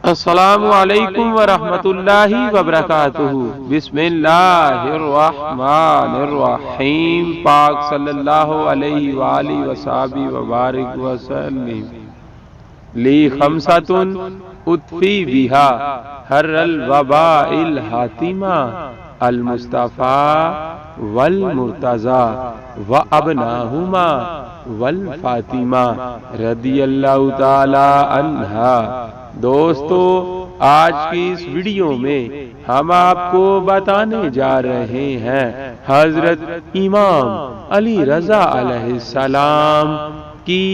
السلام علیکم ورحمۃ اللہ وبرکاتہ۔ بسم اللہ الرحمن الرحیم۔ پاک صلی اللہ علیہ وآلہ وصحبہ وبارک وسلم۔ لی خمسۃ اطفی بہا حر الوباء الحاتمہ المصطفیٰ والمرتضی وابناہما والفاطمہ رضی اللہ تعالی عنہا۔ دوستو، آج کی اس ویڈیو میں ہم آپ کو بتانے جا رہے ہیں حضرت امام علی رضا علیہ السلام کی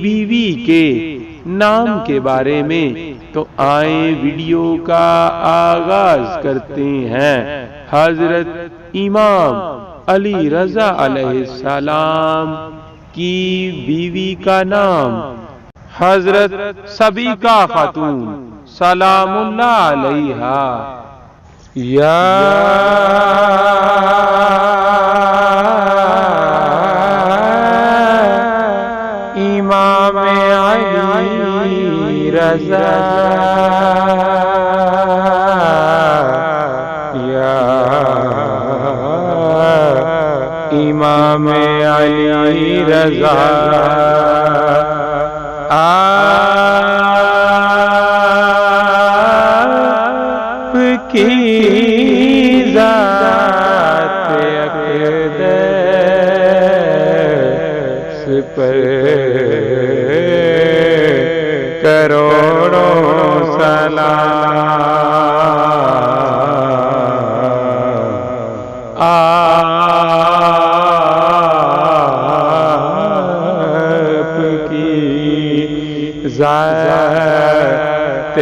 بیوی کے نام کے بارے میں۔ تو آئیں ویڈیو کا آغاز کرتے ہیں۔ حضرت امام علی رضا علیہ السلام کی بیوی کا نام حضرت سبیکہ خاتون سلام اللہ علیہا۔ یا امام علی رضا، یا امام علی رضا، آپ کی ذات اقدس پر کروڑوں سلام۔ آپ کی ذات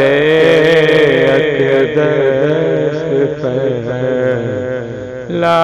اقدس پر لا